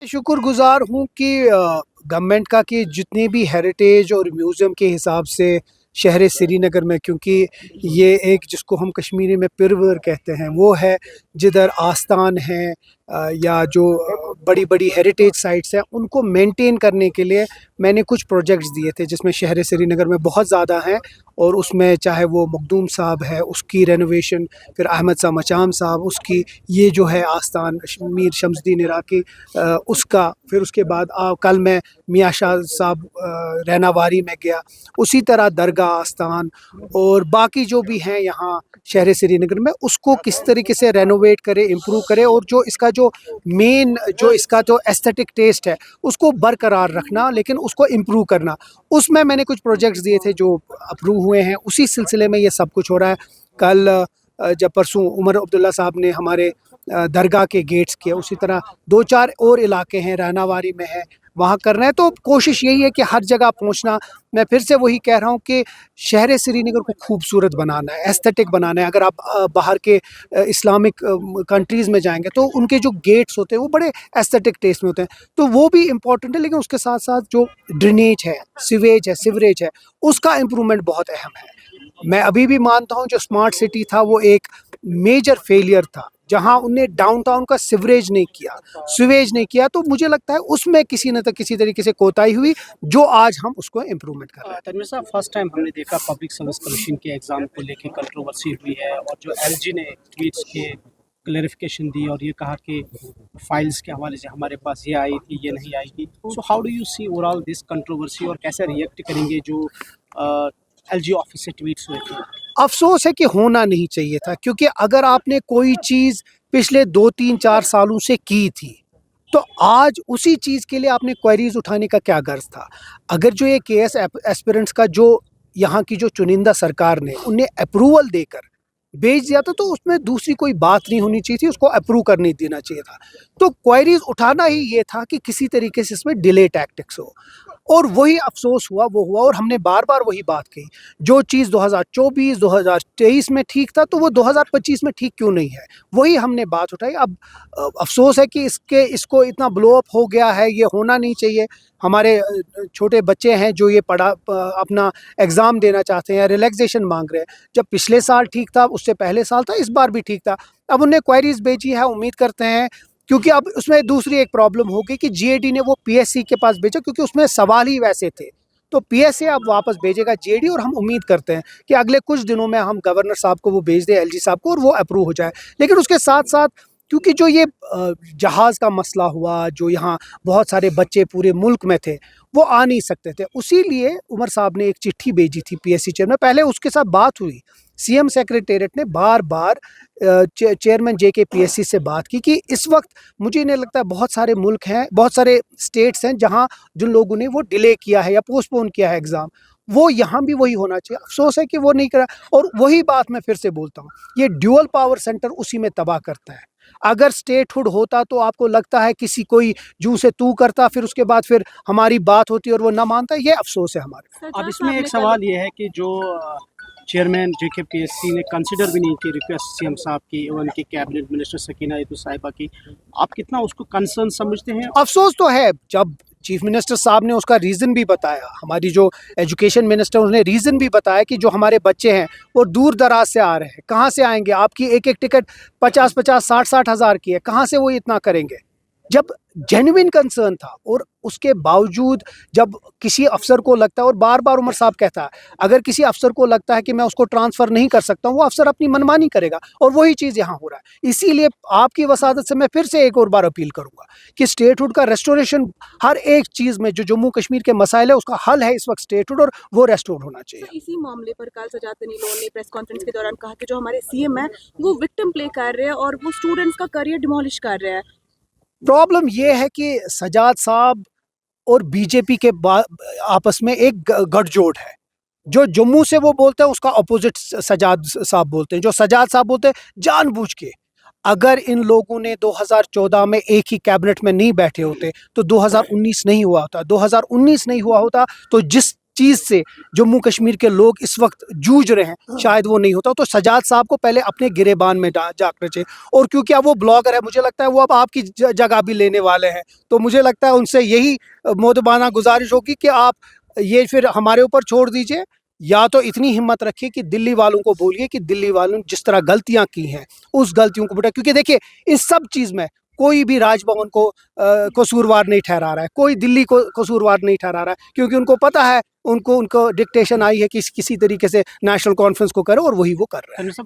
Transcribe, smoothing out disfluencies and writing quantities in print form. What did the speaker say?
शुक्रगुज़ार हूँ कि गवर्नमेंट का कि जितनी भी हेरिटेज और म्यूज़ियम के हिसाब से शहर श्रीनगर में, क्योंकि ये एक जिसको हम कश्मीरी में पिरवर कहते हैं वो है, जिधर आस्थान हैं या जो बड़ी-बड़ी हेरिटेज साइट्स हैं उनको मेंटेन करने के लिए मैंने कुछ प्रोजेक्ट्स दिए थे, जिसमें शहर श्रीनगर में बहुत ज़्यादा हैं। और उसमें चाहे वो मखदूम साहब है उसकी रेनोवेशन, फिर अहमद शाह मचाम साहब उसकी, ये जो है आस्थान मीर शमसुद्दीन इराकी उसका, फिर उसके बाद कल मैं मियाँ शाह साहब रहनावारी में गया, उसी तरह दरगाह आस्थान और बाकी जो भी हैं यहाँ शहर श्रीनगर में, उसको किस तरीके से रेनोवेट करे, इम्प्रूव करे और जो इसका जो मेन जो इसका जो एस्थेटिक टेस्ट है उसको बरकरार रखना, लेकिन उसको इम्प्रूव करना। उसमें मैंने कुछ प्रोजेक्ट्स दिए थे जो अप्रूव हुए हैं, उसी सिलसिले में ये सब कुछ हो रहा है। कल जब परसों उमर अब्दुल्ला साहब ने हमारे दरगाह के गेट्स किए, उसी तरह 2-4 और इलाके हैं, रहनावारी में है, वहाँ कर रहे हैं। तो कोशिश यही है कि हर जगह पहुँचना। मैं फिर से वही कह रहा हूँ कि शहर श्रीनगर को खूबसूरत बनाना है, एस्थेटिक बनाना है। अगर आप बाहर के इस्लामिक कंट्रीज़ में जाएँगे तो उनके जो गेट्स होते हैं वो बड़े एस्थेटिक टेस्ट में होते हैं, तो वो भी इम्पोर्टेंट है। लेकिन उसके साथ-साथ जो ड्रेनेज है, सीवरेज है, उसका इम्प्रूवमेंट बहुत अहम है। मैं अभी भी मानता हूँ जो स्मार्ट सिटी था वो एक मेजर फेलियर था, जहाँ उनने डाउनटाउन का सीवेज नहीं किया, तो मुझे लगता है उसमें किसी न तो किसी तरीके से कोताही हुई, जो आज हम उसको इम्प्रूवमेंट कर रहे हैं। तनवीर साहब, फर्स्ट टाइम हमने देखा पब्लिक सर्विस कमीशन के एग्ज़ाम को लेके कंट्रोवर्सी हुई है और जो एलजी ने ट्वीट्स के क्लैरिफिकेशन दी और ये कहा कि फाइल्स के हवाले से हमारे पास ये आई थी, ये नहीं आई थी। So how do you see overall this controversy और कैसे रिएक्ट करेंगे जो एलजी ऑफिस से ट्वीट्स हुए थे? अफ़सोस है कि होना नहीं चाहिए था, क्योंकि अगर आपने कोई चीज़ पिछले 2-3-4 सालों से की थी, तो आज उसी चीज़ के लिए आपने क्वेरीज़ उठाने का क्या गर्ज़ था? अगर जो ये केएस एस्पिरेंट्स का जो यहाँ की जो चुनिंदा सरकार ने उन्हें अप्रूवल देकर भेज दिया था, तो उसमें दूसरी कोई बात नहीं होनी चाहिए थी, उसको अप्रूव करने देना चाहिए था। तो क्वेरीज़ उठाना ही ये था कि किसी तरीके से इसमें डिले टैक्टिक्स हो, और वही अफ़सोस हुआ, वो हुआ। और हमने बार-बार वही बात कही, जो चीज़ 2024, 2023 में ठीक था, तो वो 2025 में ठीक क्यों नहीं है? वही हमने बात उठाई। अब अफ़सोस है कि इसको इतना ब्लो अप हो गया है, ये होना नहीं चाहिए। हमारे छोटे बच्चे हैं जो ये अपना एग्ज़ाम देना चाहते हैं, रिलैक्सेशन माँग रहे हैं। जब पिछले साल ठीक था, उससे पहले साल था, इस बार भी ठीक था। अब उन्हें क्वेरीज़ भेजी है, उम्मीद करते हैं, क्योंकि अब उसमें दूसरी एक प्रॉब्लम हो गई कि जीएडी ने वो पीएससी के पास भेजा, क्योंकि उसमें सवाल ही वैसे थे। तो पीएससी अब वापस भेजेगा जीएडी, और हम उम्मीद करते हैं कि अगले कुछ दिनों में हम गवर्नर साहब को वो भेज दें, एलजी साहब को, और वो अप्रूव हो जाए। लेकिन उसके साथ-साथ, क्योंकि जो ये जहाज़ का मसला हुआ, जो यहाँ बहुत सारे बच्चे पूरे मुल्क में थे, वो आ नहीं सकते थे। उसी लिए उमर साहब ने एक चिट्ठी भेजी थी पीएससी चेयरमैन, पहले उसके साथ बात हुई। सीएम सेक्रेटेरिएट ने बार-बार चेयरमैन जेके पीएससी से बात की कि इस वक्त मुझे नहीं लगता, बहुत सारे मुल्क हैं, बहुत सारे स्टेट्स हैं जहाँ जिन लोगों ने वो डिले किया है या पोस्टपोन किया है एग्ज़ाम, वो यहाँ भी वही होना चाहिए। अफ़सोस है कि वो नहीं करा, और वही बात मैं फिर से बोलता हूँ, ये ड्यूअल पावर सेंटर उसी में तबाह करता है। अगर स्टेटहुड होता तो आपको लगता है किसी कोई जू से तू करता, फिर उसके बाद फिर हमारी बात होती और वो ना मानता, ये अफ़सोस है हमारे। अब इसमें एक सवाल ये है कि जो चेयरमैन जेकेपीएससी ने कंसिडर भी नहीं की रिक्वेस्ट सीएम साहब की और उनकी कैबिनेट मिनिस्टर सकीना यतू साहिबा की, आप कितना उसको कंसर्न समझते हैं? अफ़सोस तो है, जब चीफ मिनिस्टर साहब ने उसका रीज़न भी बताया, हमारी जो एजुकेशन मिनिस्टर उन्होंने रीज़न भी बताया कि जो हमारे बच्चे हैं वो दूर दराज से आ रहे हैं, कहाँ से आएंगे? आपकी एक-एक टिकट 50-50, 60-60 हज़ार की है, कहाँ से वो इतना करेंगे? जब जेन्युइन कंसर्न था, और उसके बावजूद जब किसी अफ़सर को लगता है, और बार-बार उमर साहब कहता है, अगर किसी अफ़सर को लगता है कि मैं उसको ट्रांसफ़र नहीं कर सकता हूँ, वो अफ़सर अपनी मनमानी करेगा, और वही चीज़ यहाँ हो रहा है। इसीलिए आपकी वसादत से मैं फिर से एक और बार अपील करूँगा कि स्टेटहुड का रेस्टोरेशन, हर एक चीज़ में जो जम्मू कश्मीर के मसाइल है उसका हल है इस वक्त स्टेटहुड, और वो रेस्टोर होना चाहिए। तो इसी मामले पर कल सजाद तनी लोन ने प्रेस कॉन्फ्रेंस के दौरान कहा कि जो हमारे सीएम है वो विक्टिम प्ले कर रहे हैं और वो स्टूडेंट्स का करियर डिमोलिश कर रहे हैं। प्रॉब्लम ये है कि सजाद साहब और बीजेपी के आपस में एक गठजोड़ है। जो जम्मू से वो बोलते हैं उसका अपोजिट सजाद साहब बोलते हैं, जो सजाद साहब बोलते हैं जानबूझ के। अगर इन लोगों ने 2014 में एक ही कैबिनेट में नहीं बैठे होते तो 2019 नहीं हुआ होता। 2019 नहीं हुआ होता तो जिस चीज़ से जम्मू कश्मीर के लोग इस वक्त जूझ रहे हैं शायद वो नहीं होता। तो सजाद साहब को पहले अपने गिरेबान में जाकर चाहिए। और क्योंकि अब वो ब्लॉगर है, मुझे लगता है वो अब आपकी जगह भी लेने वाले हैं, तो मुझे लगता है उनसे यही मोदबाना गुजारिश होगी कि आप ये फिर हमारे ऊपर छोड़ दीजिए, या तो इतनी हिम्मत रखिए कि दिल्ली वालों को बोलिए कि दिल्ली वालों ने जिस तरह गलतियां की हैं उस गलतियों को बेटा, क्योंकि देखिए इस सब चीज़ में कोई भी राजभवन को कसूरवार नहीं ठहरा रहा है, कोई दिल्ली को कसूरवार नहीं ठहरा रहा है, क्योंकि उनको पता है उनको डिक्टेशन आई है कि किसी तरीके से नेशनल कॉन्फ्रेंस को करें और वही वो कर रहे हैं।